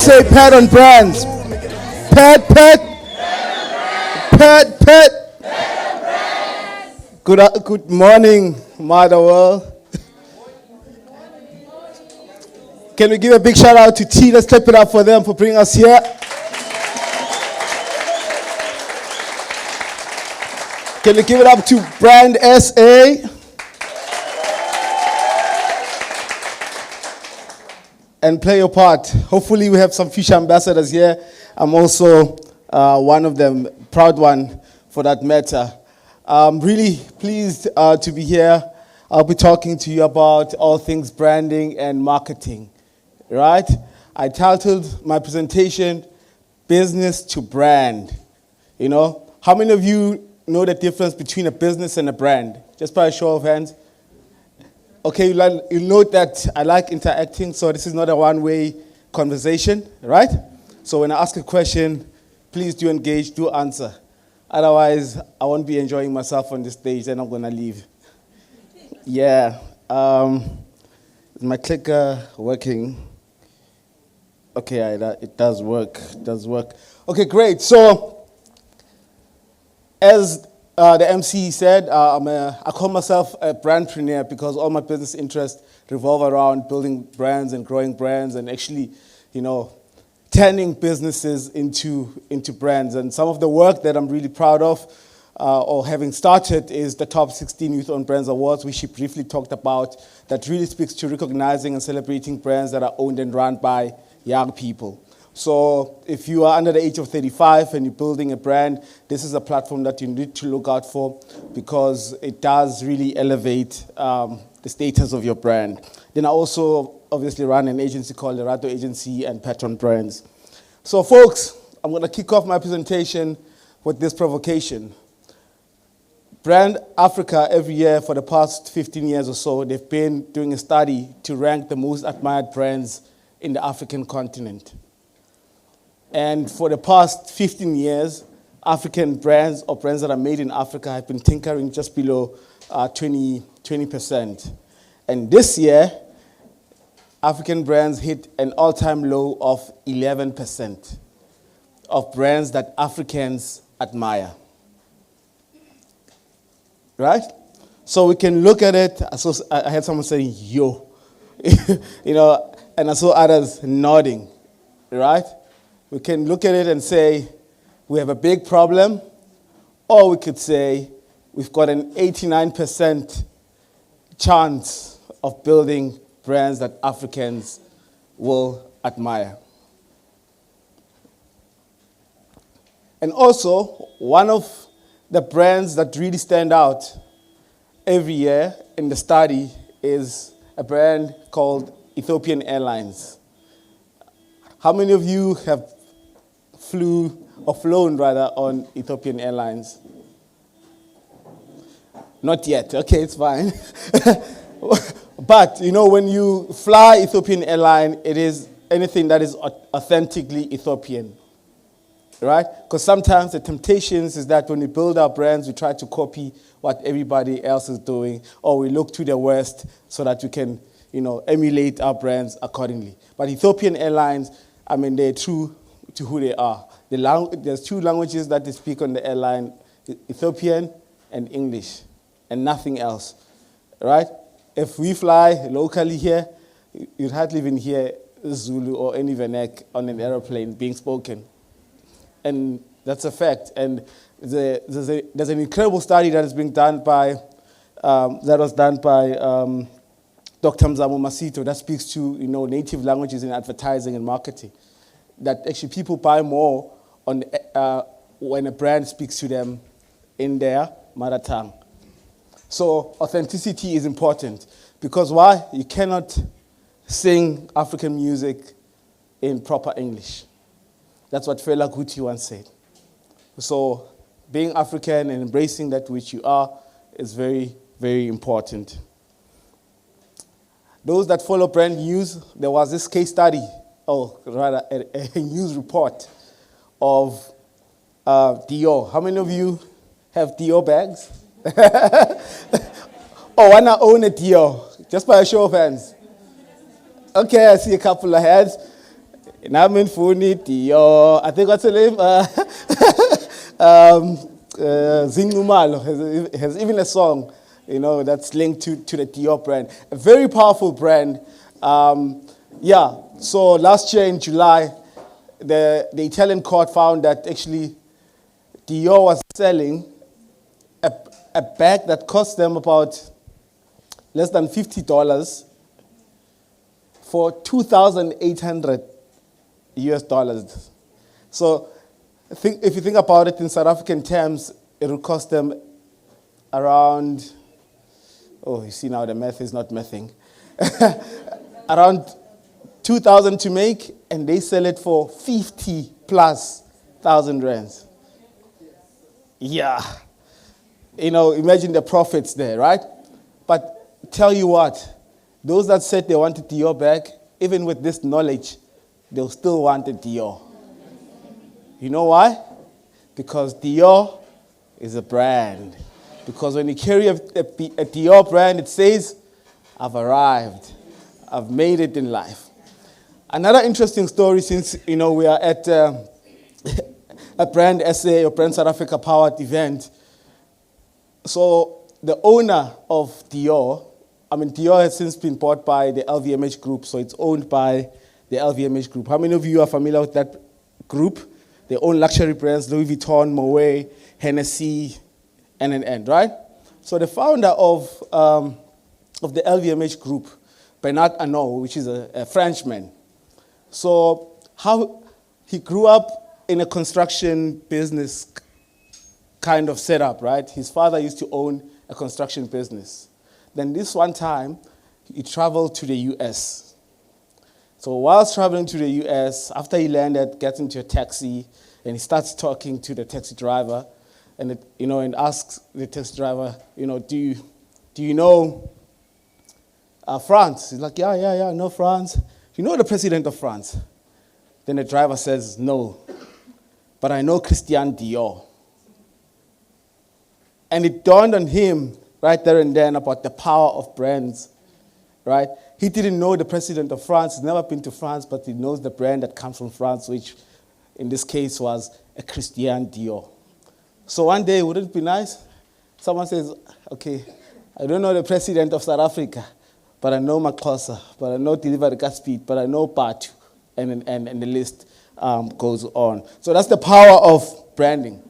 say pet on brands. Pet, pet. Pet, pet. Good morning, Mother World. Can we give a big shout out to T? Let's clap it up for them for bringing us here. Can we give it up to Brand SA? And play your part. Hopefully we have some future ambassadors here. I'm also one of them, proud one for that matter. I'm really pleased to be here. I'll be talking to you about all things branding and marketing, right? I titled my presentation, Business to Brand. You know, how many of you know the difference between a business and a brand? Just by a show of hands. Okay, you note that I like interacting, so this is not a one-way conversation, right? So when I ask a question, please do engage, do answer. Otherwise, I won't be enjoying myself on the stage, and I'm going to leave. Yeah. Is my clicker working? Okay, it does work. It does work. Okay, great. So, as the MC said, I call myself a brandpreneur because all my business interests revolve around building brands and growing brands and actually, you know, turning businesses into brands. And some of the work that I'm really proud of or having started is the Top 16 Youth-Owned Brands Awards, which she briefly talked about, that really speaks to recognizing and celebrating brands that are owned and run by young people. So if you are under the age of 35 and you're building a brand, this is a platform that you need to look out for because it does really elevate the status of your brand. Then I also obviously run an agency called Lerato Agengcy and Patron Brands. So folks, I'm going to kick off my presentation with this provocation. Brand Africa every year for the past 15 years or so, they've been doing a study to rank the most admired brands in the African continent. And for the past 15 years, African brands or brands that are made in Africa have been tinkering just below 20%. And this year, African brands hit an all-time low of 11% of brands that Africans admire. Right? So we can look at it. I had someone saying, yo. You know, and I saw others nodding. Right? We can look at it and say, we have a big problem, or we could say, we've got an 89% chance of building brands that Africans will admire. And also, one of the brands that really stand out every year in the study is a brand called Ethiopian Airlines. How many of you have flown on Ethiopian Airlines? Not yet. Okay, it's fine. But, you know, when you fly Ethiopian Airline, it is anything that is authentically Ethiopian, right? Because sometimes the temptations is that when we build our brands, we try to copy what everybody else is doing, or we look to the West so that we can, you know, emulate our brands accordingly. But Ethiopian Airlines, I mean, they're true to who they are. There's two languages that they speak on the airline, Ethiopian and English, and nothing else, right? If we fly locally here, you'd hardly even hear Zulu or any vernac on an aeroplane being spoken. And that's a fact. And there's an incredible study that is being done by, Dr. Mzamo Masito that speaks to, you know, native languages in advertising and marketing. That actually people buy more when a brand speaks to them in their mother tongue. So authenticity is important because why? You cannot sing African music in proper English. That's what Fela Kuti once said. So being African and embracing that which you are is very, very important. Those that follow brand news, there was this case study, or rather a news report of Dior. How many of you have Dior bags? Oh, wanna own a Dior? Just by a show of hands. Okay, I see a couple of hands. Namin Funi Dio. I think what's her name? Zinumalo has even a song, that's linked to the Dior brand. A very powerful brand. So last year in July, the Italian court found that actually Dior was selling a bag that cost them about less than $50 for $2,800 US. So if you think about it in South African terms, it will cost them around, you see now the math is not mathing, around 2,000 to make, and they sell it for 50 plus thousand rands. Yeah. Imagine the profits there, right? But tell you what, those that said they wanted Dior back, even with this knowledge, they'll still want a Dior. You know why? Because Dior is a brand. Because when you carry a Dior brand, it says, I've arrived. I've made it in life. Another interesting story, since we are at a Brand SA or Brand South Africa Powered event. So the owner of Dior, Dior has since been bought by the LVMH group, so it's owned by the LVMH group. How many of you are familiar with that group? They own luxury brands, Louis Vuitton, Moet, Hennessy, and, right? So the founder of the LVMH group, Bernard Arnault, which is a Frenchman. So how he grew up in a construction business kind of setup, right? His father used to own a construction business. Then this one time, he traveled to the US. So whilst traveling to the US, after he landed, gets into a taxi, and he starts talking to the taxi driver, and and asks the taxi driver, do you know France? He's like, yeah, I know France. You know the president of France? Then the driver says, no, but I know Christian Dior. And it dawned on him right there and then about the power of brands, right? He didn't know the president of France. He's never been to France, but he knows the brand that comes from France, which in this case was a Christian Dior. So one day, wouldn't it be nice? Someone says, okay, I don't know the president of South Africa, but I know Makosa, but I know Delivery Speed, but I know Patu, and the list goes on. So that's the power of branding,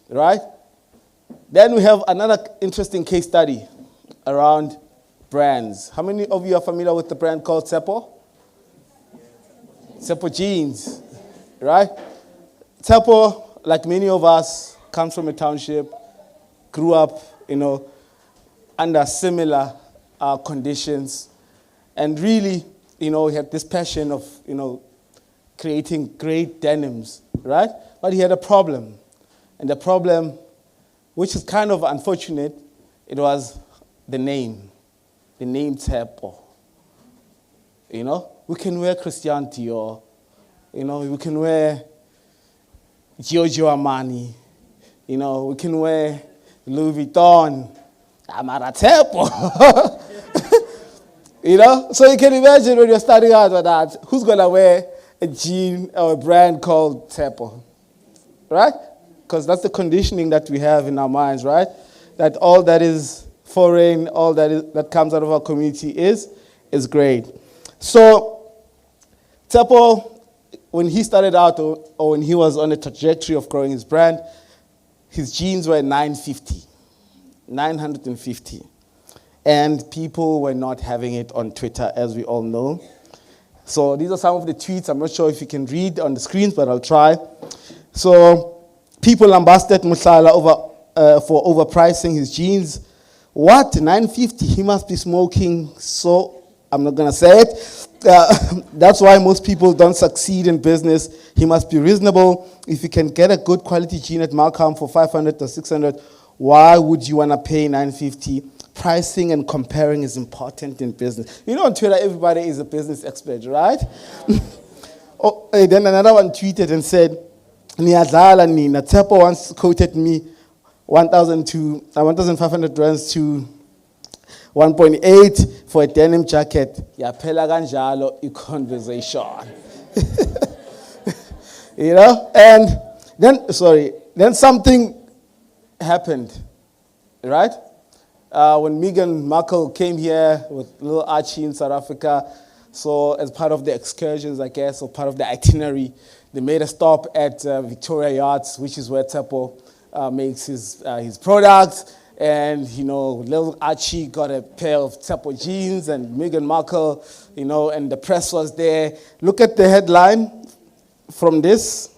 right? Then we have another interesting case study around brands. How many of you are familiar with the brand called Tsepo? Tsepo jeans, right? Tsepo, like many of us, comes from a township, grew up, under similar conditions, and really, he had this passion of, creating great denims, right? But he had a problem, and the problem, which is kind of unfortunate, it was the name Tsepo. We can wear Christian Dior, we can wear Giorgio Armani, we can wear Louis Vuitton, Amara Tsepo. So you can imagine when you're starting out with that, who's going to wear a jean or a brand called Tsepo, right? Because that's the conditioning that we have in our minds, right? That all that is foreign, all that comes out of our community is great. So Tsepo, when he started out or when he was on a trajectory of growing his brand, his jeans were 950. And people were not having it on Twitter, as we all know. So these are some of the tweets. I'm not sure if you can read on the screens, but I'll try. So people lambasted Musala for overpricing his jeans. What? 950? He must be smoking. So I'm not going to say it. That's why most people don't succeed in business. He must be reasonable. If you can get a good quality jean at Malcolm for 500 or 600, why would you want to pay 950? Pricing and comparing is important in business. On Twitter, everybody is a business expert, right? Then another one tweeted and said, Niyadlala nina. Tsepo once quoted me 1,500 rands to 1.8 for a denim jacket. Yaphela kanjalo i-conversation. And then something happened, right? When Meghan Markle came here with little Archie in South Africa, so as part of the excursions, I guess, or part of the itinerary, they made a stop at Victoria Yachts, which is where Tsepo makes his products. And, little Archie got a pair of Tsepo jeans, and Meghan Markle, and the press was there. Look at the headline from this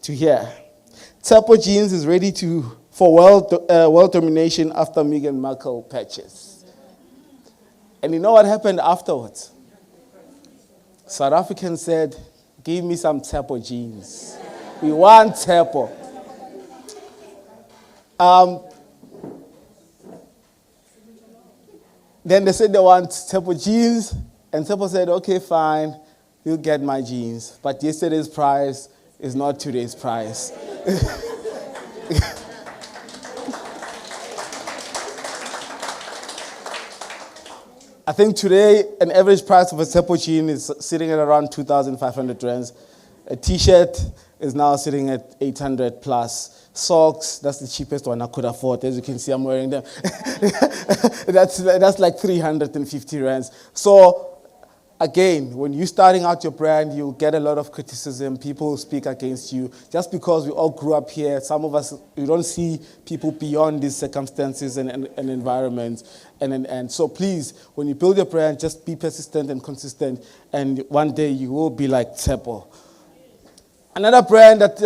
to here. Tsepo jeans is ready for world domination after Meghan Markle patches. And you know what happened afterwards? South Africans said, give me some Tsepo jeans. We want Tsepo. Then they said they want Tsepo jeans, and Tsepo said, okay, fine, you'll get my jeans. But yesterday's price is not today's price. I think today an average price of a Tsepo jean is sitting at around 2,500 rands. A t-shirt is now sitting at 800 plus. Socks, that's the cheapest one I could afford. As you can see, I'm wearing them. That's like 350 rands. So again, when you're starting out your brand, you get a lot of criticism. People speak against you. Just because we all grew up here, some of us, we don't see people beyond these circumstances and environments. And so please, when you build your brand, just be persistent and consistent. And one day you will be like Tsepo. Another brand that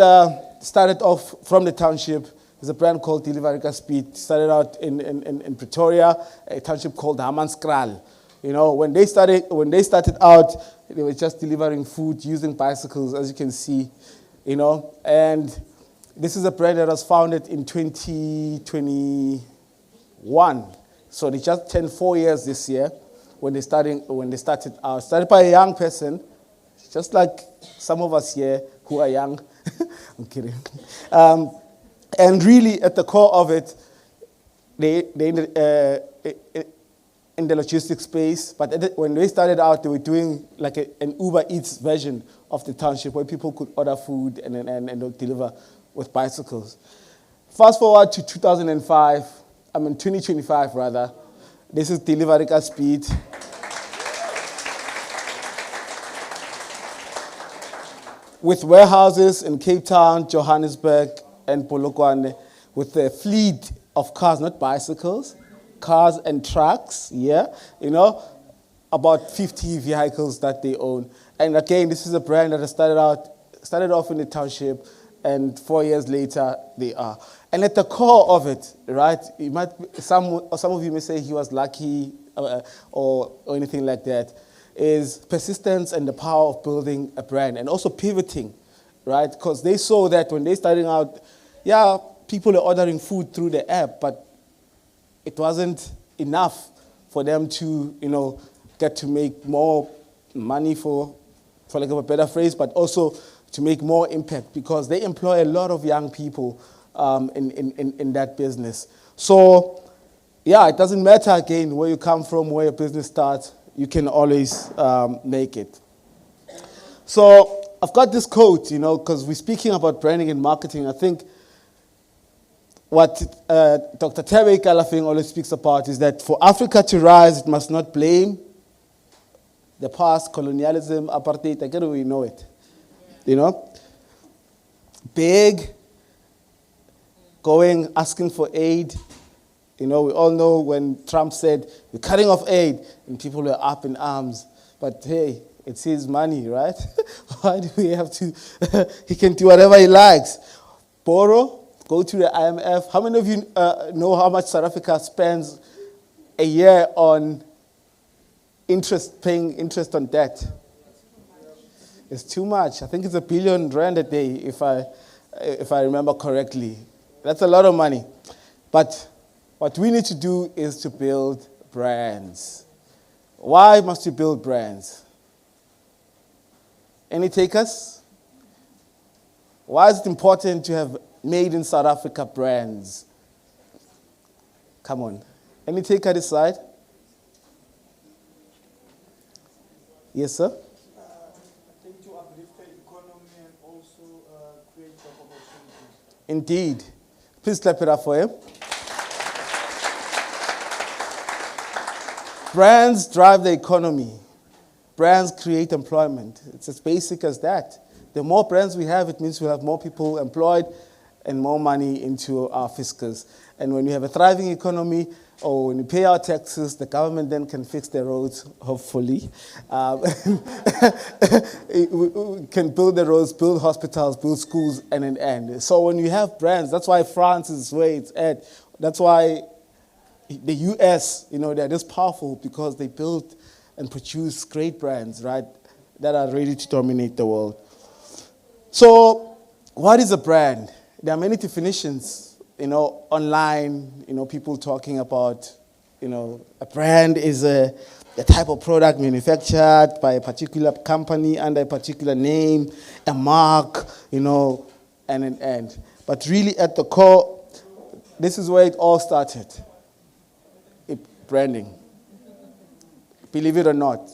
started off from the township is a brand called Lerato Speed. Started out in Pretoria, a township called Hammanskraal. When they started out, they were just delivering food using bicycles, as you can see. And this is a brand that was founded in 2021. So they just turned 4 years this year when they started out. Started by a young person, just like some of us here who are young. I'm kidding. And really, at the core of it, they in the logistics space. But when they started out, they were doing like an Uber Eats version of the township where people could order food and deliver with bicycles. Fast forward to 2025 rather. This is Lerato Speed. With warehouses in Cape Town, Johannesburg, and Polokwane, with a fleet of cars, not bicycles, cars and trucks, about 50 vehicles that they own. And again, this is a brand that started off in the township, and 4 years later, they are. And at the core of it, right, some of you may say he was lucky or anything like that, is persistence and the power of building a brand and also pivoting, right? Because they saw that when they starting out, people are ordering food through the app, but it wasn't enough for them to, get to make more money for lack of a better phrase, but also to make more impact because they employ a lot of young people in that business. So, it doesn't matter, again, where you come from, where your business starts, you can always make it. So I've got this quote, because we're speaking about branding and marketing. I think what Dr. Terry Kalafing always speaks about is that for Africa to rise, it must not blame the past, colonialism, apartheid. I get we know it. Big, asking for aid. We all know when Trump said, we're cutting off aid, and people were up in arms. But hey, it's his money, right? Why do we have to? He can do whatever he likes. Borrow, go to the IMF. How many of you know how much South Africa spends a year on paying interest on debt? It's too much. I think it's R1 billion a day, if I remember correctly. That's a lot of money. But what we need to do is to build brands. Why must you build brands? Any takers? Why is it important to have made in South Africa brands? Come on. Any taker this side? Yes, sir? I think to uplift the economy Indeed. Please clap it up for him. Brands drive the economy. Brands create employment. It's as basic as that. The more brands we have, it means we have more people employed and more money into our fiscus. And when you have a thriving economy, or when you pay our taxes, the government then can fix the roads, hopefully. We can build the roads, build hospitals, build schools, and. So when you have brands, that's why France is where it's at. That's why the US, they're this powerful because they build and produce great brands, right, that are ready to dominate the world. So what is a brand? There are many definitions. Online, people talking about, a brand is a type of product manufactured by a particular company under a particular name, a mark, and. But really at the core, this is where it all started. Branding. Believe it or not.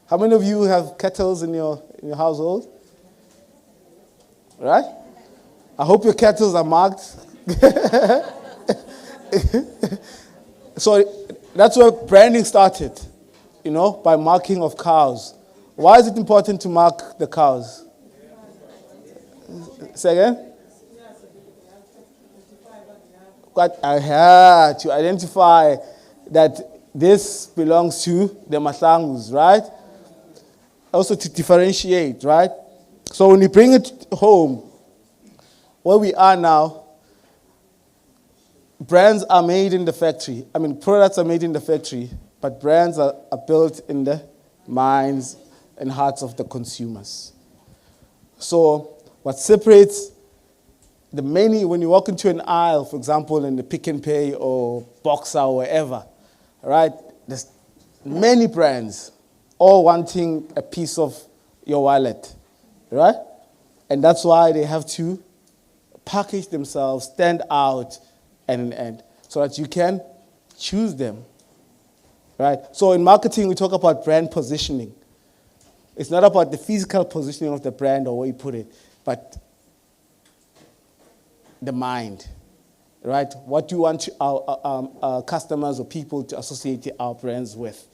How many of you have kettles in your household? Right? I hope your kettles are marked. So that's where branding started, by marking of cows. Why is it important to mark the cows? Say again? To identify that this belongs to the Mahlangus, right? Also to differentiate, right? So when you bring it home, where we are now, brands are made in the factory. Products are made in the factory, but brands are built in the minds and hearts of the consumers. So what separates the many, when you walk into an aisle, for example, in the Pick and Pay or Boxer or wherever, right, there's many brands all wanting a piece of your wallet, right? And that's why they have to package themselves, stand out, and so that you can choose them, right? So in marketing, we talk about brand positioning. It's not about the physical positioning of the brand or where you put it, but the mind, right? What do you want our customers or people to associate our brands with?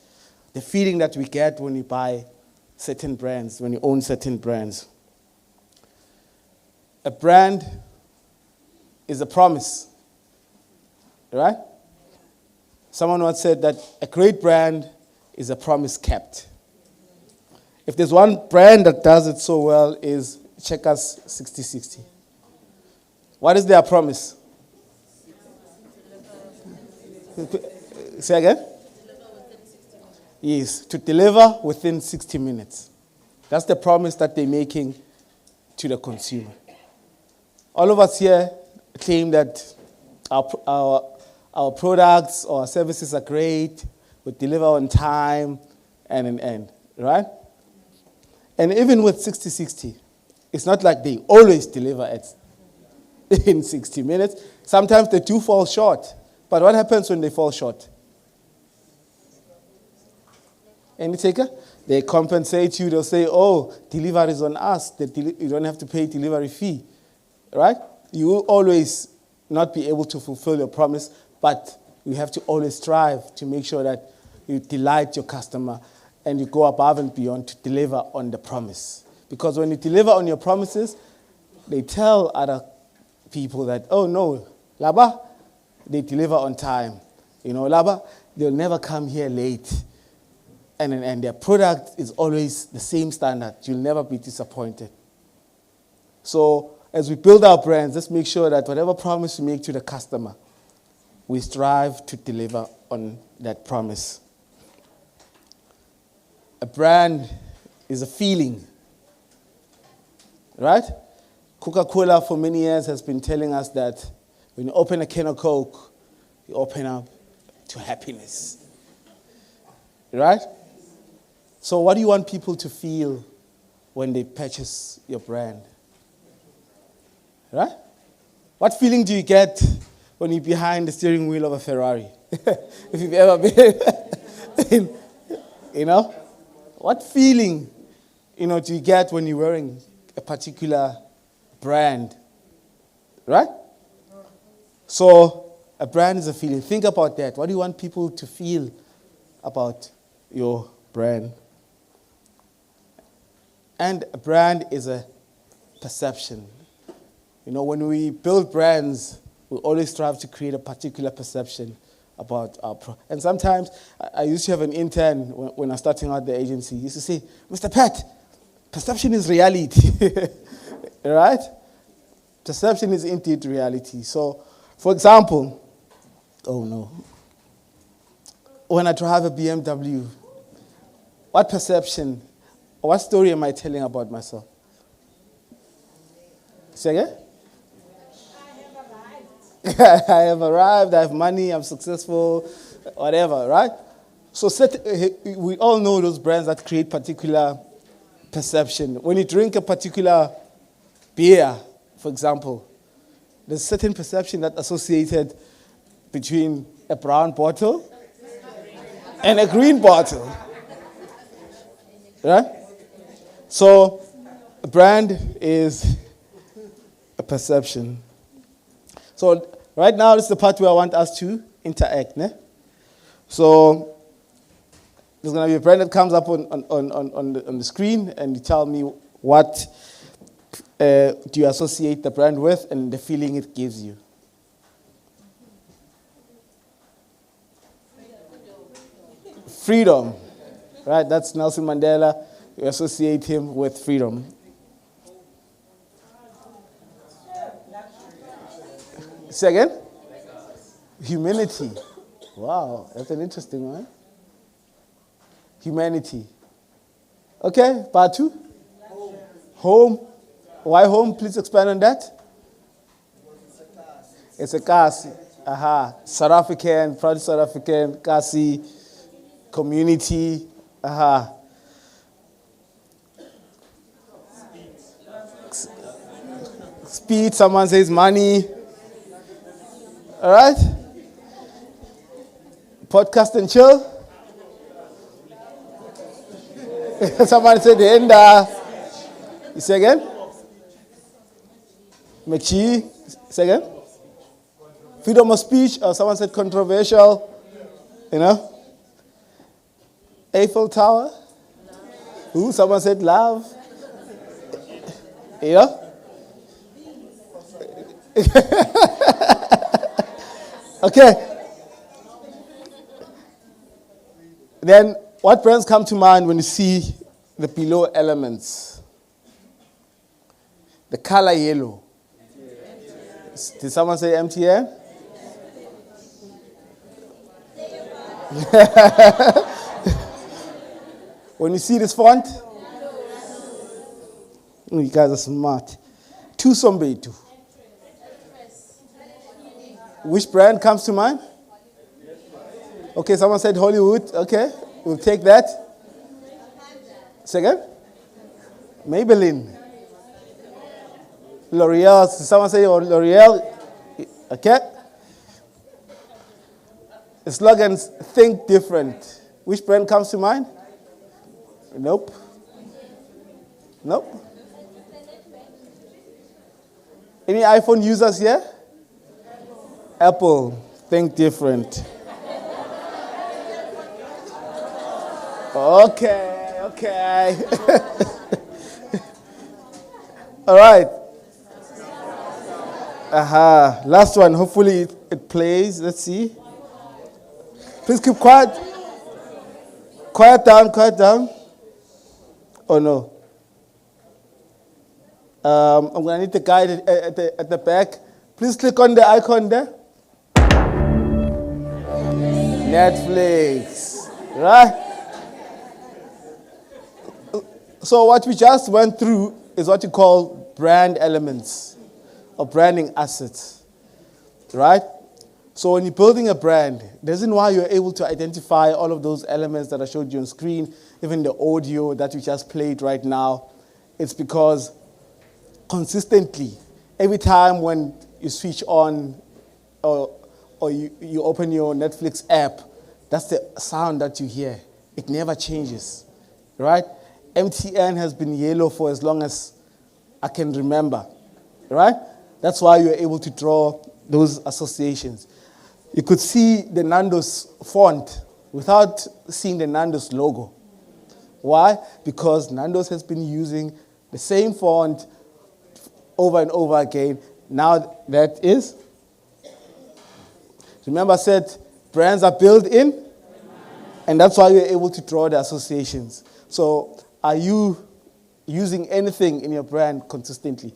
The feeling that we get when you buy certain brands, when you own certain brands. A brand is a promise. Right? Someone once said that a great brand is a promise kept. If there's one brand that does it so well, is Checkers 60/60. What is their promise? Say again? Yes, to deliver within 60 minutes. That's the promise that they're making to the consumer. All of us here claim that our products or our services are great, we deliver on time, and right? And even with 60/60, it's not like they always deliver in 60 minutes. Sometimes they do fall short. But what happens when they fall short? Any taker? They compensate you. They'll say, delivery is on us. You don't have to pay delivery fee. Right? You will always not be able to fulfill your promise, but you have to always strive to make sure that you delight your customer and you go above and beyond to deliver on the promise. Because when you deliver on your promises, they tell other people that, no, Laba, they deliver on time. Laba, they'll never come here late. And their product is always the same standard. You'll never be disappointed. So as we build our brands, let's make sure that whatever promise we make to the customer, we strive to deliver on that promise. A brand is a feeling, right? Coca-Cola for many years has been telling us that when you open a can of Coke, you open up to happiness, right? So what do you want people to feel when they purchase your brand? Right? What feeling do you get when you're behind the steering wheel of a Ferrari? If you've ever been, what feeling, do you get when you're wearing a particular brand Right? So a brand is a feeling. Think about that. What do you want people to feel about your brand? And a brand is a perception. You know, when we build brands, we always strive to create a particular perception about our and sometimes, I used to have an intern when I was starting out the agency. He used to say, Mr. Pat, perception is reality. Right? Perception is indeed reality. So, for example, when I drive a BMW, what perception, what story am I telling about myself? Say again? I have arrived, I have money, I'm successful, whatever, right? So we all know those brands that create particular perception. When you drink a particular beer, for example, there's a certain perception that's associated between a brown bottle and a green bottle. Right? So a brand is a perception. So right now, this is the part where I want us to interact. Ne? So there's going to be a brand that comes up on the screen, and you tell me what do you associate the brand with and the feeling it gives you. Freedom. Right? That's Nelson Mandela. You associate him with freedom. Second? Humanity. Wow, that's an interesting one. Humanity. Okay, part two? Home. Why home? Please expand on that. It's eKasi. Aha. South African, proud South African, eKasi, community. Aha. Speed, someone says money. All right? Podcast and chill. Someone said the end. You say again? McChee. Say again? Freedom of speech. Or someone said controversial. You know? Eiffel Tower. Ooh, someone said love. You know? Okay. Then, what brands come to mind when you see the below elements? The color yellow. Did someone say MTN? When you see this font? Oh, you guys are smart. Tusombetu. Which brand comes to mind? Okay, someone said Hollywood. Okay, we'll take that. Second? Maybelline. L'Oreal. Someone say L'Oreal. Okay. The slogans, think different. Which brand comes to mind? Nope. Nope. Any iPhone users here? Apple, think different. Okay. All right. Aha. Last one. Hopefully it plays. Let's see. Please keep quiet. Quiet down. Oh no. I'm going to need the guide at the back. Please click on the icon there. Netflix. Right? So what we just went through is what you call brand elements or branding assets. Right? So when you're building a brand, the reason why you're able to identify all of those elements that I showed you on screen, even the audio that we just played right now, it's because consistently, every time when you switch on or you open your Netflix app, that's the sound that you hear. It never changes, right? MTN has been yellow for as long as I can remember, right? That's why you're able to draw those associations. You could see the Nando's font without seeing the Nando's logo. Why? Because Nando's has been using the same font over and over again. Now that is, remember I said brands are built in, and that's why you're able to draw the associations. So are you using anything in your brand consistently?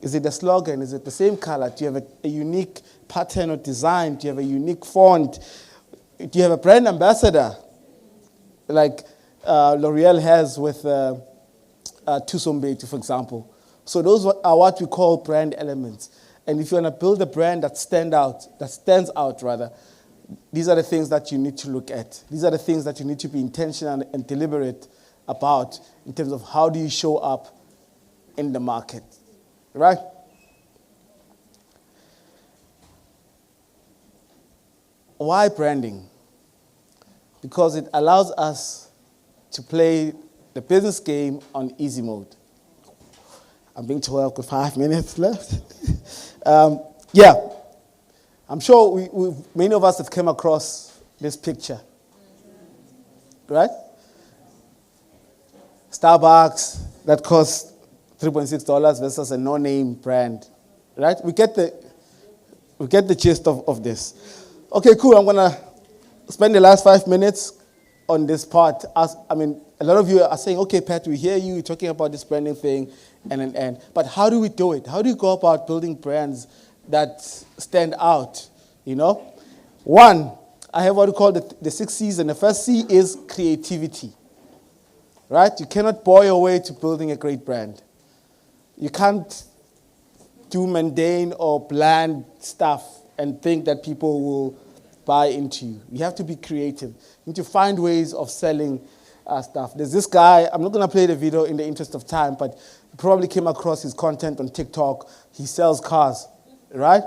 Is it a slogan? Is it the same color? Do you have a unique pattern or design? Do you have a unique font? Do you have a brand ambassador like L'Oreal has with Tusombeti, for example? So those are what we call brand elements. And if you want to build a brand that stands out, these are the things that you need to look at. These are the things that you need to be intentional and deliberate about in terms of how do you show up in the market, right? Why branding? Because it allows us to play the business game on easy mode. I'm being told with 5 minutes left. I'm sure many of us have come across this picture, right? Starbucks that costs $3.6 versus a no-name brand, right? We get the gist of this. Okay, cool. I'm gonna spend the last 5 minutes on this part. A lot of you are saying, okay, Pat, we hear you talking about this branding thing, but how do we do it? How do you go about building brands that stand out, One, I have what we call the 6 C's, and the first C is creativity, right? You cannot boil your way to building a great brand. You can't do mundane or bland stuff and think that people will buy into you. You have to be creative. You need to find ways of selling stuff. There's this guy, I'm not going to play the video in the interest of time, but you probably came across his content on TikTok. He sells cars, right?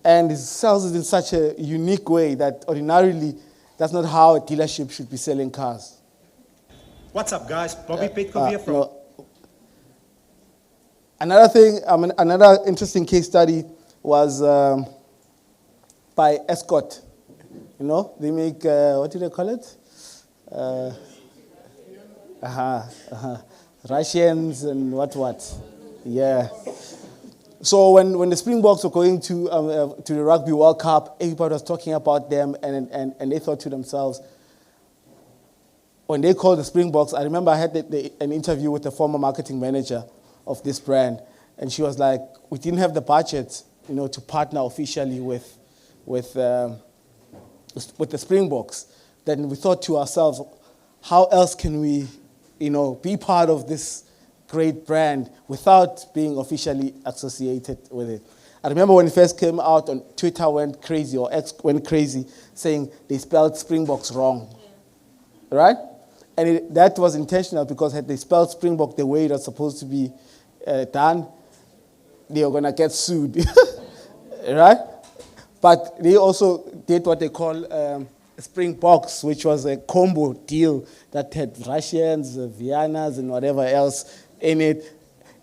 And he sells it in such a unique way that ordinarily that's not how a dealership should be selling cars. What's up, guys? Bobby Pitko here from... Another thing, another interesting case study was by Escort. They make, what do they call it? Russians and what. Yeah. So when the Springboks were going to the Rugby World Cup, everybody was talking about them, and they thought to themselves, when they called the Springboks, I remember I had an interview with the former marketing manager of this brand, and she was like, we didn't have the budget, to partner officially with the Springboks. Then we thought to ourselves, how else can we, be part of this great brand without being officially associated with it? I remember when it first came out on Twitter went crazy, or X went crazy, saying they spelled Springboks wrong, right? And that was intentional, because had they spelled Springbok the way it was supposed to be done, they were going to get sued, right? But they also did what they call Springboks, which was a combo deal that had Russians, Viennas, and whatever else in it.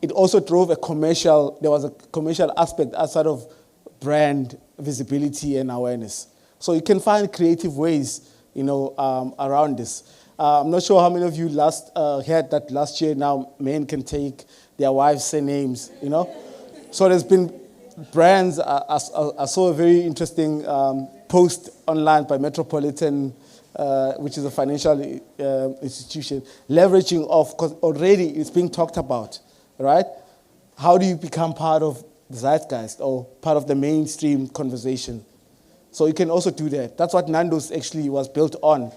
It also drove there was a commercial aspect outside of brand visibility and awareness. So you can find creative ways, around this. I'm not sure how many of you heard that last year now men can take their wives' surnames, So there's been brands. I saw a very interesting post online by Metropolitan, which is a financial institution, leveraging off, because already it's being talked about, right? How do you become part of the zeitgeist or part of the mainstream conversation? So you can also do that. That's what Nando's actually was built on,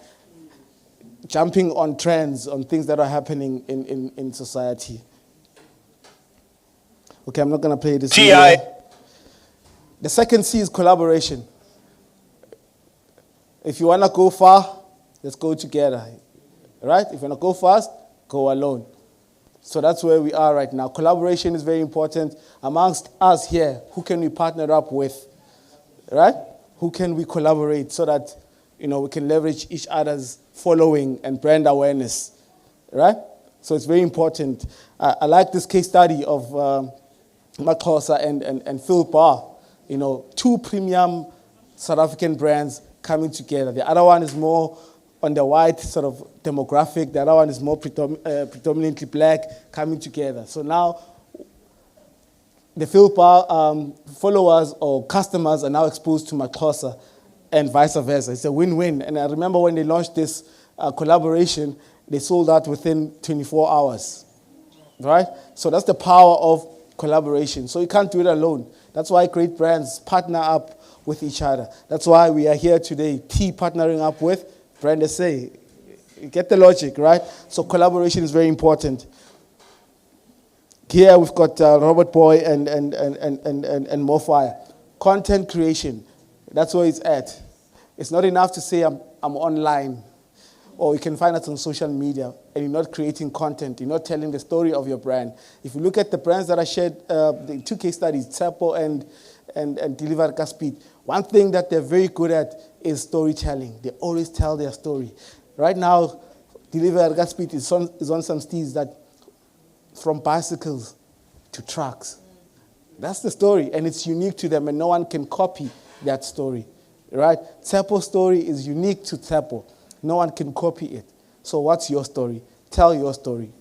jumping on trends, on things that are happening in society. Okay, I'm not going to play this video. The second C is collaboration. If you want to go far, let's go together, right? If you want to go fast, go alone. So that's where we are right now. Collaboration is very important. Amongst us here, who can we partner up with, right? Who can we collaborate so that, we can leverage each other's following and brand awareness, right? So it's very important. I like this case study of Maxhosa and Phil Bar, two premium South African brands coming together. The other one is more on the white sort of demographic. The other one is more predominantly black, coming together. So now the Phil Bar followers or customers are now exposed to Maxhosa and vice versa. It's a win-win. And I remember when they launched this collaboration, they sold out within 24 hours, right? So that's the power of collaboration. So you can't do it alone. That's why great brands partner up with each other. That's why we are here today, T partnering up with Brand SA. You get the logic, right? So collaboration is very important. Here we've got Robert Boy and More Fire. Content creation, that's where it's at. It's not enough to say I'm online, or you can find us on social media, and you're not creating content, you're not telling the story of your brand. If you look at the brands that I shared, the two case studies, Tsepo and Deliver Speed, one thing that they're very good at is storytelling. They always tell their story. Right now, Deliver Speed is on some steeds that from bicycles to trucks. That's the story, and it's unique to them, and no one can copy that story, right? Tsepo's story is unique to Tsepo. No one can copy it. So what's your story? Tell your story.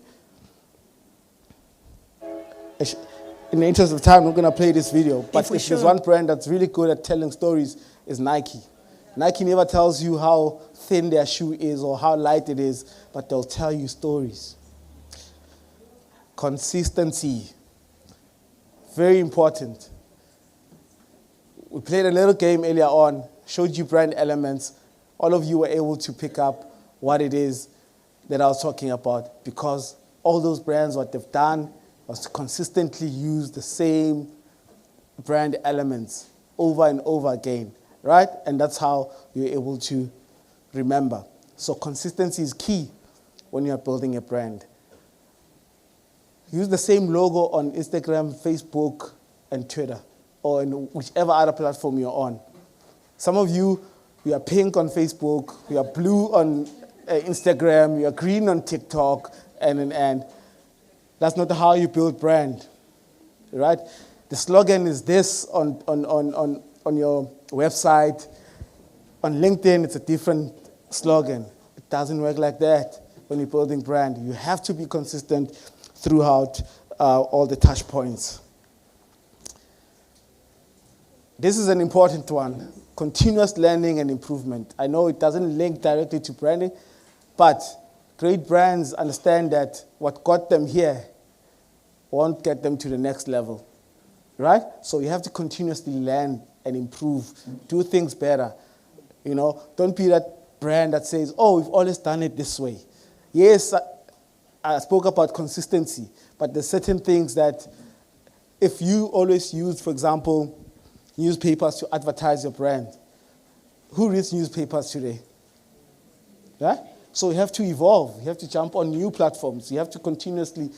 In the interest of time, I'm going to play this video. But if there's one brand that's really good at telling stories, is Nike. Nike never tells you how thin their shoe is or how light it is, but they'll tell you stories. Consistency. Very important. We played a little game earlier on, showed you brand elements. All of you were able to pick up what it is that I was talking about, because all those brands, what they've done was to consistently use the same brand elements over and over again, right? And that's how you're able to remember. So consistency is key when you're building a brand. Use the same logo on Instagram, Facebook, and Twitter, or in whichever other platform you're on. Some of you are pink on Facebook, you are blue on Instagram, you are green on TikTok, and that's not how you build brand, right? The slogan is this on your website. On LinkedIn, it's a different slogan. It doesn't work like that when you're building brand. You have to be consistent throughout all the touch points. This is an important one. Continuous learning and improvement. I know it doesn't link directly to branding, but great brands understand that what got them here won't get them to the next level, right? So you have to continuously learn and improve, do things better. Don't be that brand that says, oh, we've always done it this way. Yes, I spoke about consistency, but there's certain things that if you always use, for example, newspapers to advertise your brand. Who reads newspapers today? Yeah? So you have to evolve. You have to jump on new platforms. You have to continuously,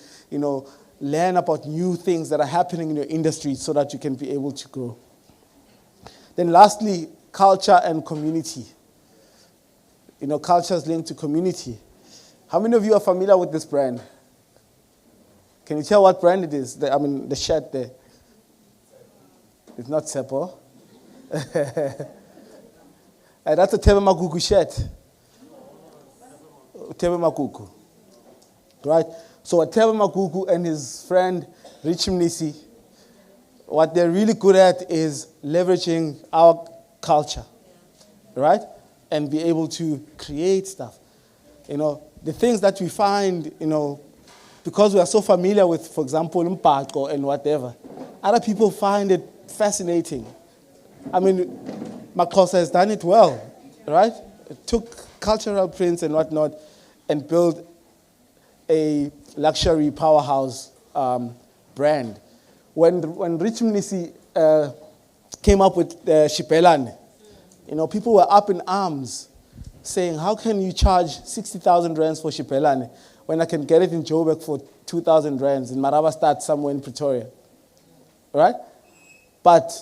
learn about new things that are happening in your industry so that you can be able to grow. Then lastly, culture and community. Culture is linked to community. How many of you are familiar with this brand? Can you tell what brand it is? The shirt there. It's not Tsepo. That's a Tebe Makuku shirt. Tebe Makuku. Right? So Tebe Makuku and his friend Rich Mnisi, what they're really good at is leveraging our culture. Right? And be able to create stuff. The things that we find, because we are so familiar with, for example, Mpako and whatever, other people find it fascinating. Maxhosa has done it well, right? It took cultural prints and whatnot and built a luxury powerhouse brand. When Rich Mnisi came up with Shipelane, people were up in arms saying, how can you charge 60,000 rands for Shipelane when I can get it in Joburg for 2,000 rands in Marabastad somewhere in Pretoria, right? But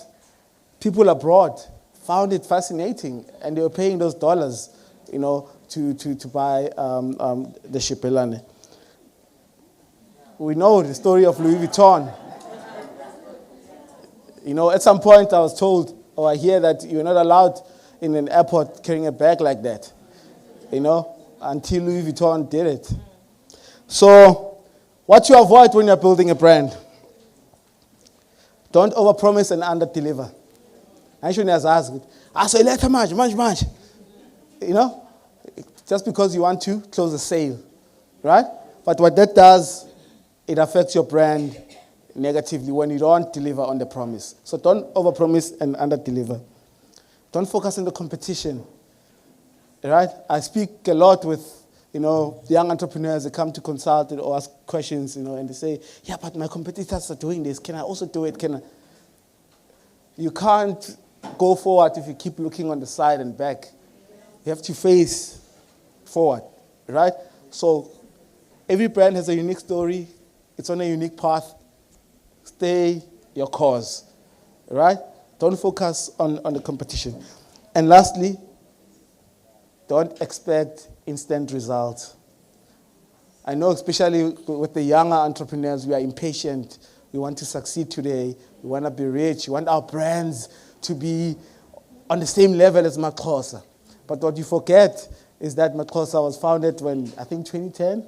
people abroad found it fascinating, and they were paying those dollars, to buy the Shipelane. We know the story of Louis Vuitton. You know, at some point I was told, or I hear that you're not allowed in an airport carrying a bag like that. You know, until Louis Vuitton did it. So, what you avoid when you're building a brand, don't overpromise and underdeliver. I shouldn't have asked it. I say, let much. You know, just because you want to close a sale, right? But what that does, it affects your brand negatively when you don't deliver on the promise. So don't overpromise and underdeliver. Don't focus on the competition, right? I speak a lot with, you know, young entrepreneurs that come to consult or ask questions, you know, and they say, yeah, but my competitors are doing this. Can I also do it? You can't go forward if you keep looking on the side and back. You have to face forward, right? So every brand has a unique story. It's on a unique path. Stay your course, right? Don't focus on the competition. And lastly, don't expect instant results. I know especially with the younger entrepreneurs, we are impatient. We want to succeed today. We want to be rich. We want our brands to be on the same level as Maxhosa. But what you forget is that Maxhosa was founded when, I think 2010,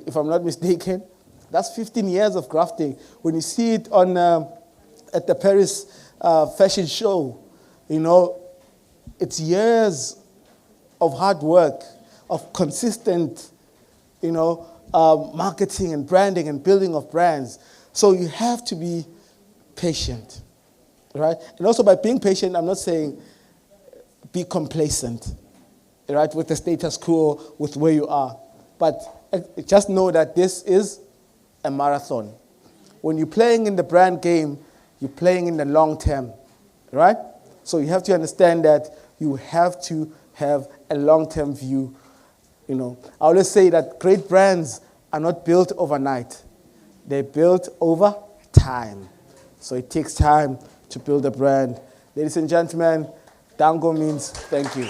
if I'm not mistaken. That's 15 years of grafting. When you see it on at the Paris fashion show, you know, it's years of hard work, of consistent, you know, marketing and branding and building of brands. So you have to be patient, right? And also by being patient, I'm not saying be complacent, right, with the status quo, with where you are. But just know that this is a marathon. When you're playing in the brand game, you're playing in the long term, right? So you have to understand that you have to have a long-term view. You know, I always say that great brands are not built overnight. They're built over time. So it takes time to build a brand. Ladies and gentlemen, Dango means thank you.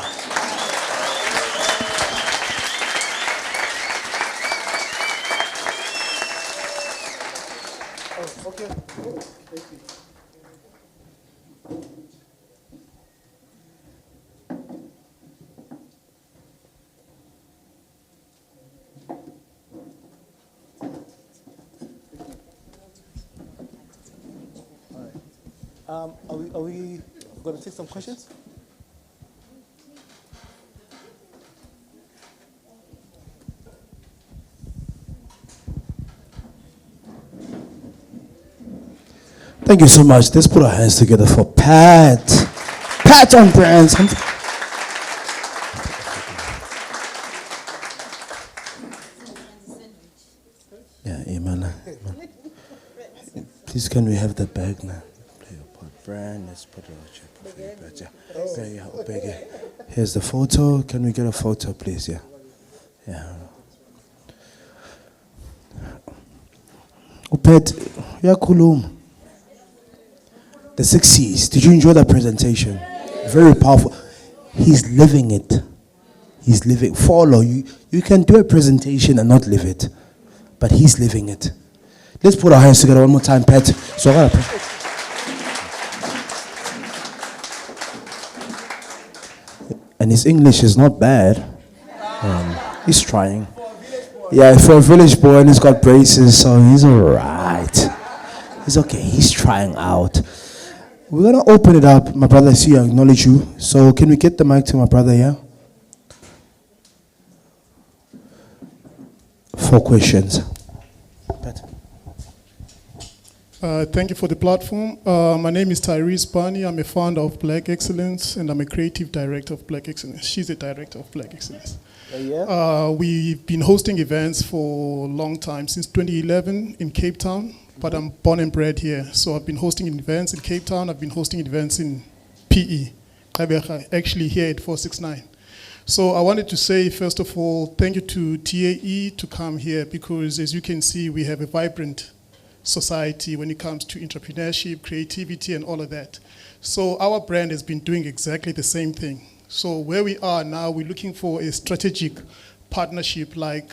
Oh, okay. Thank you. Are we going to take some questions? Thank you so much. Let's put our hands together for Pat. Pat on brands. Yeah, amen. Please, can we have the bag now? Brand, let's put it on. Here's the photo. Can we get a photo, please? Yeah. Yeah. Pat, yakhuluma. The 6 C's. Did you enjoy that presentation? Very powerful. He's living it. He's living. Follow. You can do a presentation and not live it. But he's living it. Let's put our hands together one more time, Pat. So I gotta and his English is not bad. He's trying. Yeah, for a village boy and he's got braces, so he's alright. He's okay. He's trying out. We're going to open it up. My brother, I see you, I acknowledge you. So can we get the mic to my brother here? 4 questions. Thank you for the platform. My name is Tyrese Barney. I'm a founder of Black Excellence, and I'm a creative director of Black Excellence. She's the director of Black Excellence. We've been hosting events for a long time, since 2011 in Cape Town, but I'm born and bred here. So I've been hosting events in Cape Town. I've been hosting events in PE, actually here at 469. So I wanted to say, first of all, thank you to TAE to come here, because as you can see, we have a vibrant society when it comes to entrepreneurship, creativity, and all of that. So our brand has been doing exactly the same thing. So where we are now, we're looking for a strategic partnership like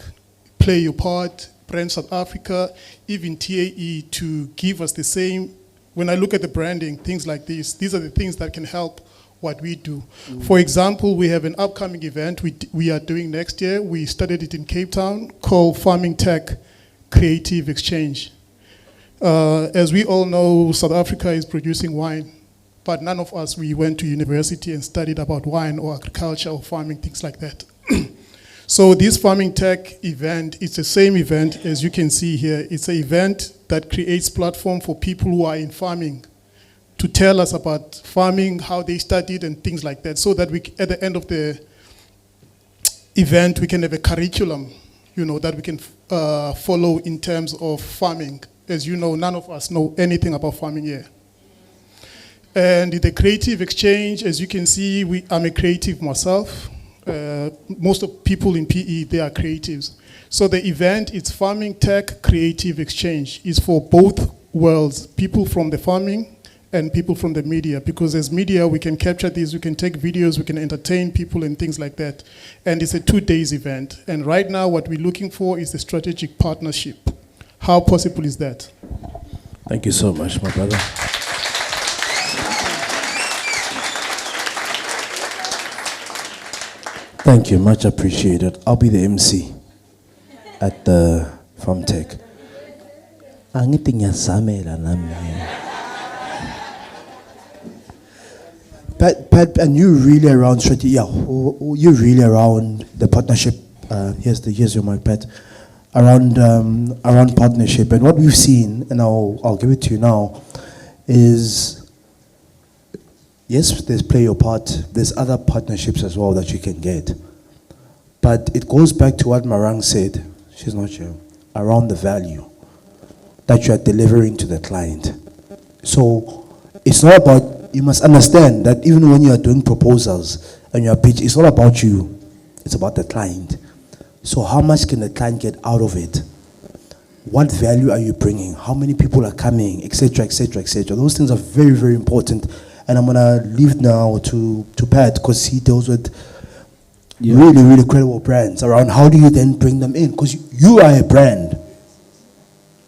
Play Your Part, Brand South Africa, even TAE, to give us the same when I look at the branding, things like these are the things that can help what we do. For example, we have an upcoming event we are doing next year. We started it in Cape Town called Farming Tech Creative Exchange. As we all know, South Africa is producing wine, but none of us, we went to university and studied about wine or agriculture or farming, things like that. So this Farming Tech event, it's the same event as you can see here. It's an event that creates platform for people who are in farming to tell us about farming, how they studied and things like that, so that we, at the end of the event, we can have a curriculum, that we can follow in terms of farming. As you know, none of us know anything about farming here. And the creative exchange, as you can see, I'm a creative myself. Most of people in PE, they are creatives. So the event, it's Farming Tech Creative Exchange. It's for both worlds, people from the farming and people from the media, because as media, we can capture these, we can take videos, we can entertain people and things like that. And it's a 2-day event. And right now, what we're looking for is a strategic partnership. How possible is that? Thank you so much, my brother. Thank you, much appreciated. I'll be the MC at the Farm Tech. Pat, and you really around strategy, you're really around the partnership. Here's your mic, Pat. Around partnership, and what we've seen, and I'll give it to you now, is yes, there's play your part. There's other partnerships as well that you can get, but it goes back to what Marang said. She's not here. Around the value that you are delivering to the client. So it's not about. You must understand that even when you are doing proposals and you are pitching, it's not about you. It's about the client. So how much can the client get out of it? What value are you bringing? How many people are coming, etc., etc., etc. Those things are very, very important. And I'm gonna leave now to Pat, because he deals with really, really credible brands around how do you then bring them in? Because you are a brand.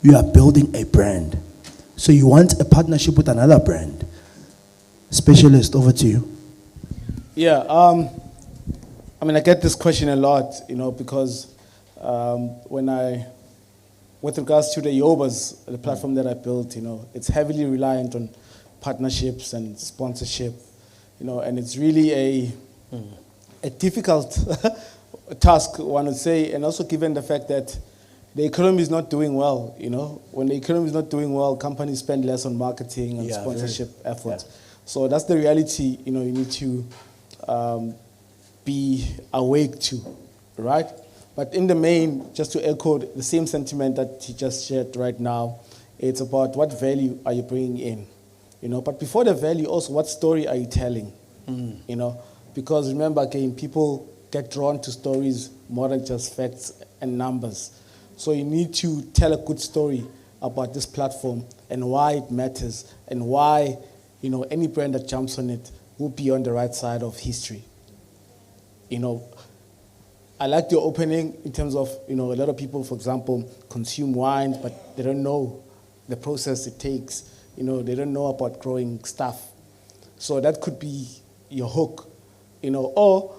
You are building a brand. So you want a partnership with another brand. Specialist, over to you. Yeah, I get this question a lot, because with regards to the Yobas, the platform that I built, it's heavily reliant on partnerships and sponsorship, and it's really a difficult task, one would say, and also given the fact that the economy is not doing well, When the economy is not doing well, companies spend less on marketing and sponsorship efforts. Yeah. So that's the reality, you need to be awake to, right? But in the main, just to echo the same sentiment that he just shared right now, it's about what value are you bringing in, But before the value, also what story are you telling, Because remember, again, people get drawn to stories more than just facts and numbers. So you need to tell a good story about this platform and why it matters and why, any brand that jumps on it will be on the right side of history. I like your opening in terms of, a lot of people, for example, consume wine, but they don't know the process it takes. They don't know about growing stuff. So that could be your hook, or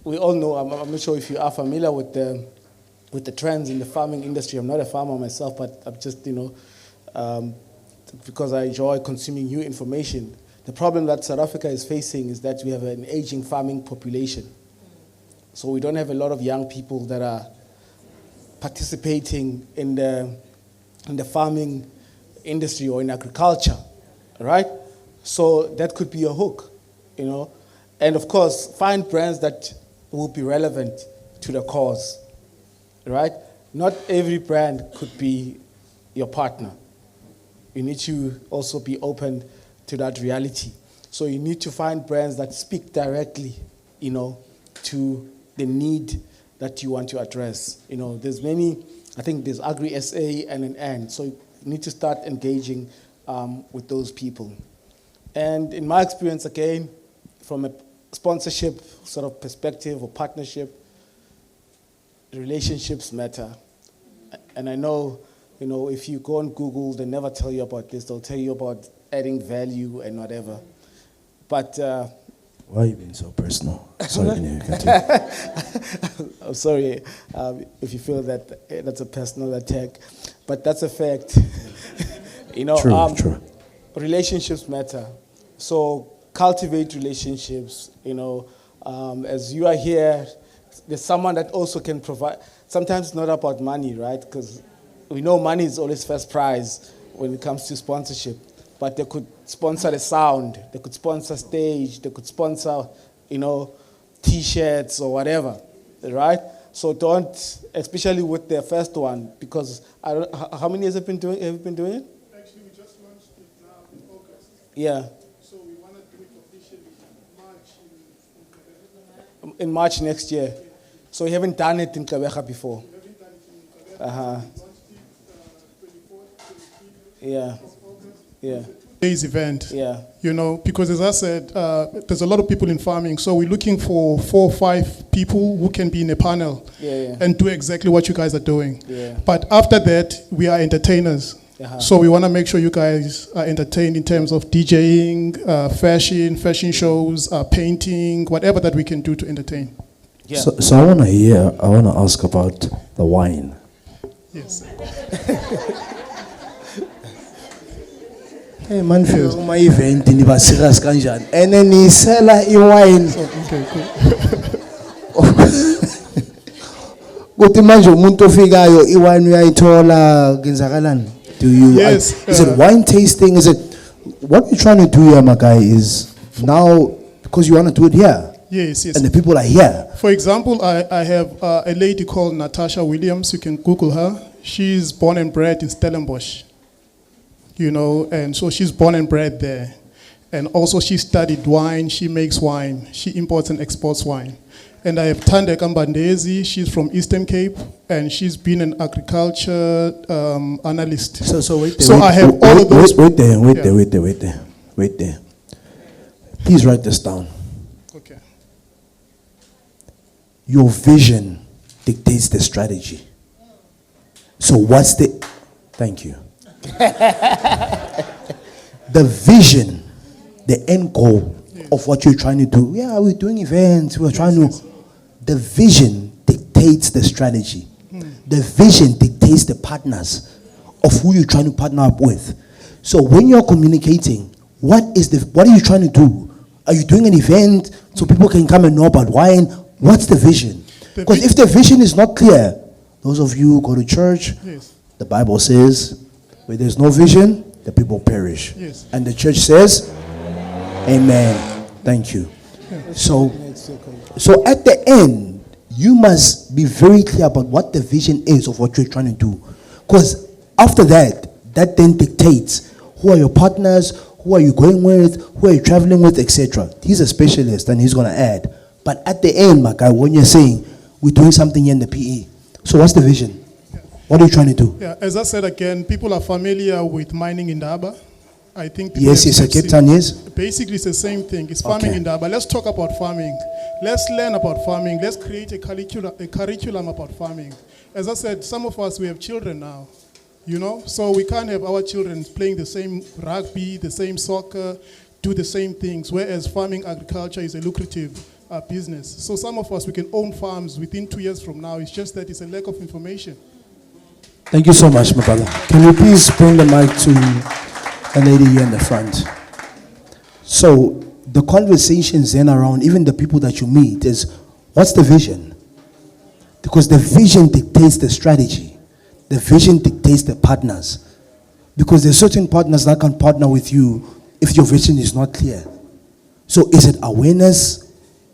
we all know, I'm not sure if you are familiar with the trends in the farming industry. I'm not a farmer myself, but I'm just, because I enjoy consuming new information. The problem that South Africa is facing is that we have an aging farming population. So we don't have a lot of young people that are participating in the farming industry or in agriculture, right? So that could be a hook, And of course, find brands that will be relevant to the cause, right? Not every brand could be your partner. You need to also be open to that reality. So you need to find brands that speak directly, to the need that you want to address. There's many, I think there's Agri-SA and an N. So you need to start engaging with those people. And in my experience, again, from a sponsorship sort of perspective or partnership, relationships matter. And I know You know, if you go on Google, they never tell you about this. They'll tell you about adding value and whatever. But why are you being so personal? Sorry, can you continue? I'm sorry if you feel that that's a personal attack, but that's a fact. You know, True. Relationships matter. So cultivate relationships. You know, as you are here, there's someone that also can provide. Sometimes it's not about money, right? Because we know money is always first prize when it comes to sponsorship. But they could sponsor the sound, they could sponsor stage, they could sponsor, you know, T-shirts or whatever, right? So don't, especially with the first one, because I don't. How many years have you been doing it? Actually, we just launched it now in August. Yeah. So we want to do it officially in March. In March next year. So you haven't done it in Kabeja before. We haven't done it in Kabeja. Uh huh. We launched it 24th, 25th Yeah. of August. Yeah. Days event. Yeah. You know, because as I said, there's a lot of people in farming, so we're looking for 4 or 5 people who can be in a panel and do exactly what you guys are doing. Yeah. But after that, we are entertainers. Uh-huh. So we want to make sure you guys are entertained in terms of DJing, fashion shows, painting, whatever that we can do to entertain. Yeah. So I want to ask about the wine. Yes. Hey man, for my event in the serious kanjan, and then he sell wine. Okay, cool. But imagine umuntu ofikayo iwine uyayithola kenzakalani? Do you? Yes, Is it wine tasting? Is it what we're trying to do here, my guy? Is now because you want to do it here, Yes. and the people are here. For example, I have a lady called Natasha Williams. You can Google her. She's born and bred in Stellenbosch. You know, and so she's born and bred there. And also she studied wine, she makes wine, she imports and exports wine. And I have Tande Kambandezi, she's from Eastern Cape, and she's been an agriculture analyst. So wait there. So I have all of those. Wait there. Please write this down. Okay. Your vision dictates the strategy. So what's the... Thank you. The vision, the end goal of what you're trying to do. Yeah, we're doing events, we're trying to... The vision dictates the strategy. The vision dictates the partners of who you're trying to partner up with. So when you're communicating, what are you trying to do? Are you doing an event so people can come and know about wine? What's the vision? Because if the vision is not clear, those of you who go to church, the Bible says, where there's no vision, the people perish. Yes. And the church says, amen. Thank you. So at the end, you must be very clear about what the vision is of what you're trying to do. Because after that then dictates who are your partners, who are you going with, who are you traveling with, etc. He's a specialist and he's going to add. But at the end, my guy, when you're saying, we're doing something in the PE. So what's the vision? What are you trying to do? Yeah, as I said again, people are familiar with mining in Daba. I think Yes, a Ketan, yes. Basically, it's the same thing. It's farming in Daba. Let's talk about farming. Let's learn about farming. Let's create a curriculum about farming. As I said, some of us, we have children now, you know? So we can't have our children playing the same rugby, the same soccer, do the same things, whereas farming agriculture is a lucrative business. So some of us, we can own farms within 2 years from now. It's just that it's a lack of information. Thank you so much, my brother. Can you please bring the mic to a lady here in the front? So the conversations then around, even the people that you meet, is what's the vision? Because the vision dictates the strategy. The vision dictates the partners. Because there's certain partners that can partner with you if your vision is not clear. So is it awareness?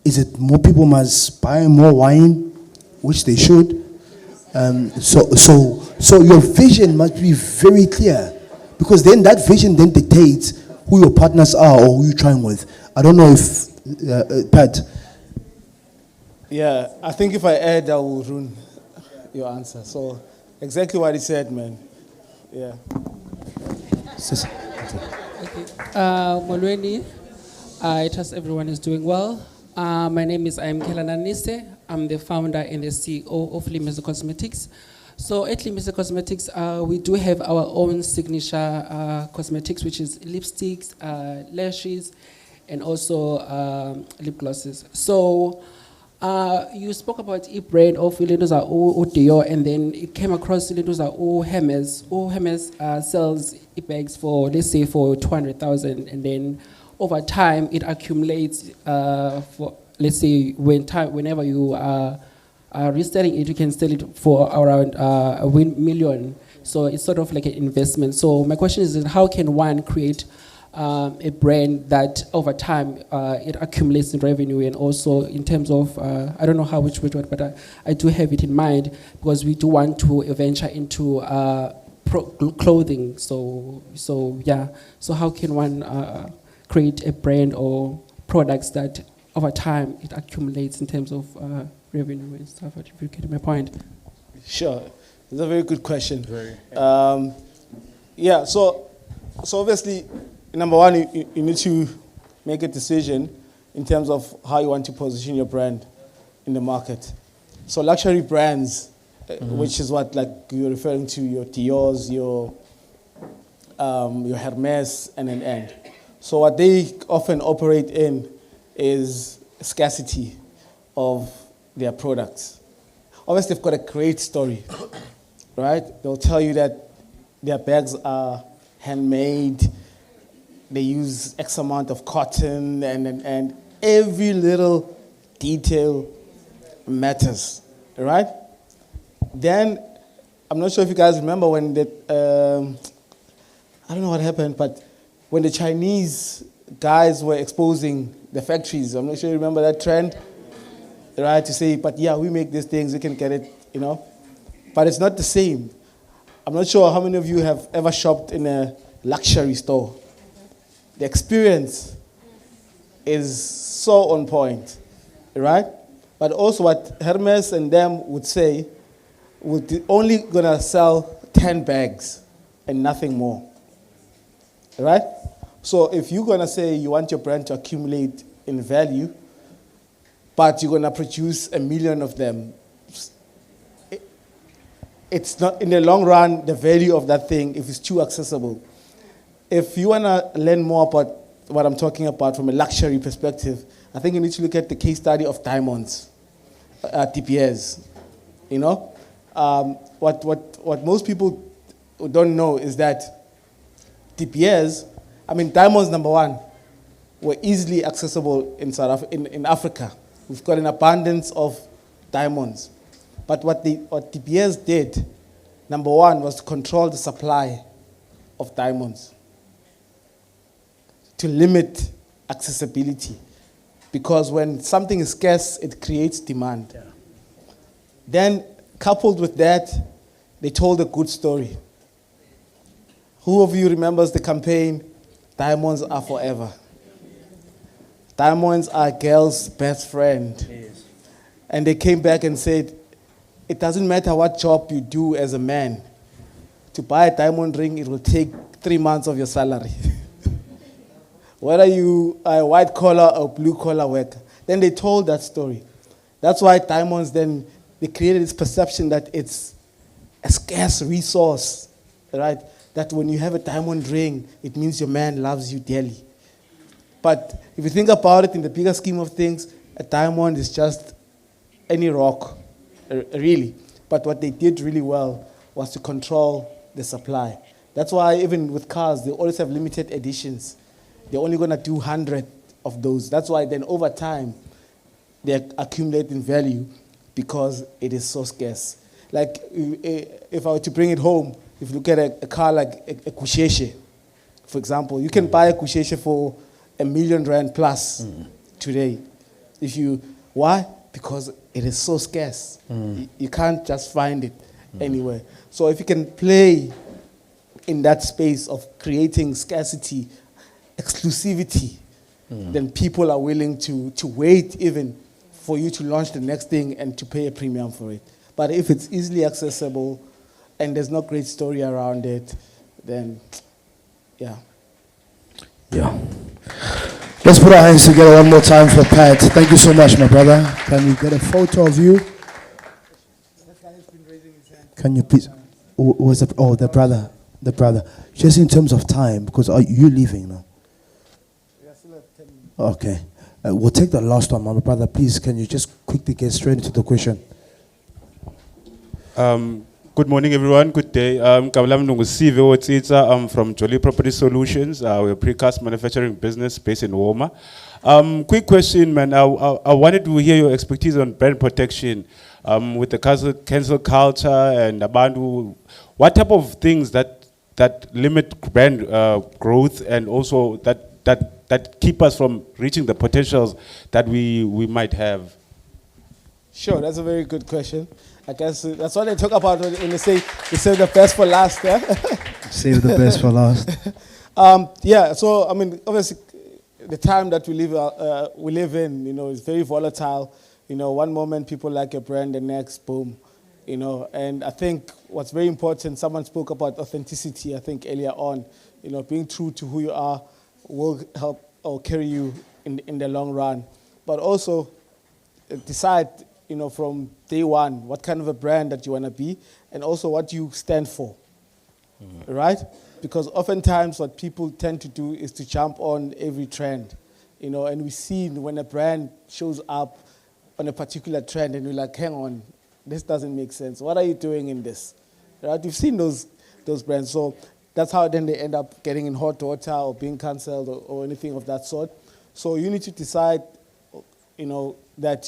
Is it more people must buy more wine, which they should? So your vision must be very clear, because then that vision then dictates who your partners are or who you're trying with. I don't know if Pat. Yeah, I think if I add, I will ruin your answer. So exactly what he said, man. Yeah. Molweni, I trust everyone is doing well. My name is Kelana Nise. I'm the founder and the CEO of Limezo Cosmetics. So at Limbisa Cosmetics, we do have our own signature cosmetics, which is lipsticks, lashes, and also lip glosses. So you spoke about e-brand of Ilendoza O Dior, and then it came across Ilendoza O Hermes. O Hermes sells e-bags for, let's say, for 200,000, and then over time it accumulates for, let's say, whenever you are reselling it, you can sell it for around $1 million. So it's sort of like an investment. So my question is, how can one create a brand that over time it accumulates in revenue, and also in terms of, I don't know how which one, but I do have it in mind, because we do want to venture into clothing. So yeah. So how can one create a brand or products that over time it accumulates in terms of revenue and stuff? If you get my point. Sure, it's a very good question. Yeah, so obviously, number one, you need to make a decision in terms of how you want to position your brand in the market. So luxury brands, which is what like you're referring to, your Dior's, your Hermes, and. So what they often operate in is scarcity of their products. Obviously, they've got a great story, right? They'll tell you that their bags are handmade, they use X amount of cotton, and every little detail matters, right? Then, I'm not sure if you guys remember when I don't know what happened, but when the Chinese guys were exposing the factories, I'm not sure you remember that trend, right? To say, but yeah, we make these things, we can get it, you know? But it's not the same. I'm not sure how many of you have ever shopped in a luxury store. The experience is so on point, right? But also what Hermes and them would say, we're only gonna sell 10 bags and nothing more, right? So if you're gonna say you want your brand to accumulate in value, but you're gonna produce 1 million of them, it's not, in the long run, the value of that thing, if it's too accessible. If you wanna learn more about what I'm talking about from a luxury perspective, I think you need to look at the case study of diamonds, TPS. You know, what most people don't know is that TPS, I mean, diamonds, number one, were easily accessible in Africa. We've got an abundance of diamonds. But what TPS did, number one, was to control the supply of diamonds, to limit accessibility. Because when something is scarce, it creates demand. Yeah. Then, coupled with that, they told a good story. Who of you remembers the campaign, Diamonds Are Forever? Diamonds are a girl's best friend. Yes. And they came back and said, it doesn't matter what job you do as a man. To buy a diamond ring, it will take 3 months of your salary. Whether you are a white-collar or blue-collar worker. Then they told that story. That's why diamonds then, they created this perception that it's a scarce resource, right? That when you have a diamond ring, it means your man loves you dearly. But if you think about it in the bigger scheme of things, a diamond is just any rock, really. But what they did really well was to control the supply. That's why even with cars, they always have limited editions. They're only going to do 100 of those. That's why then over time, they accumulate in value because it is so scarce. Like if I were to bring it home, if you look at a car like a Kusheshe, for example, you can buy a Kusheshe for R1 million plus today. Why? Because it is so scarce. You can't just find it anywhere. So if you can play in that space of creating scarcity, exclusivity, then people are willing to wait even for you to launch the next thing and to pay a premium for it. But if it's easily accessible and there's no great story around it, then yeah. Yeah. Let's put our hands together one more time for Pat. Thank you so much, my brother. Can we get a photo of you? Can you please? Was it? Oh, the brother. Just in terms of time, because are you leaving now? Okay. We'll take the last one, my brother. Please, can you just quickly get straight into the question? Good morning, everyone. Good day. Kabalam Nungusive Otsitsa. I'm from Jolie Property Solutions. We're a precast manufacturing business based in Woma. Quick question, man. I wanted to hear your expertise on brand protection with the cancel culture and Abandu. What type of things that limit brand growth and also that keep us from reaching the potentials that we might have? Sure, that's a very good question. I guess that's what they talk about when they say save the best for last. Yeah? Save the best for last. Yeah, so I mean, obviously, the time that we live in, is very volatile. One moment people like your brand, the next, boom. And I think what's very important, someone spoke about authenticity, I think earlier on. Being true to who you are will help or carry you in the long run. But also decide, from day one, what kind of a brand that you want to be and also what you stand for, right? Because oftentimes what people tend to do is to jump on every trend, and we see when a brand shows up on a particular trend and we're like, hang on, this doesn't make sense. What are you doing in this? Right? We've seen those brands. So that's how then they end up getting in hot water or being cancelled or anything of that sort. So you need to decide, that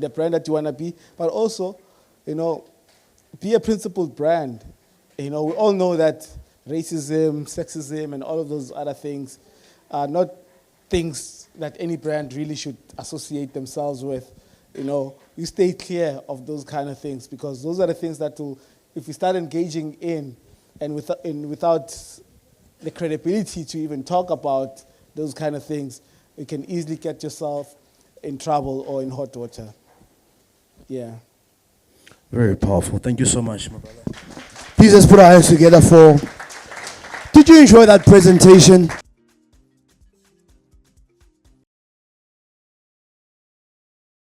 the brand that you want to be, but also, be a principled brand. We all know that racism, sexism, and all of those other things are not things that any brand really should associate themselves with. You stay clear of those kind of things because those are the things that will, if you start engaging in and without the credibility to even talk about those kind of things, you can easily get yourself in trouble or in hot water. Yeah. Very powerful. Thank you so much, my brother. Please let's put our hands together for... Did you enjoy that presentation?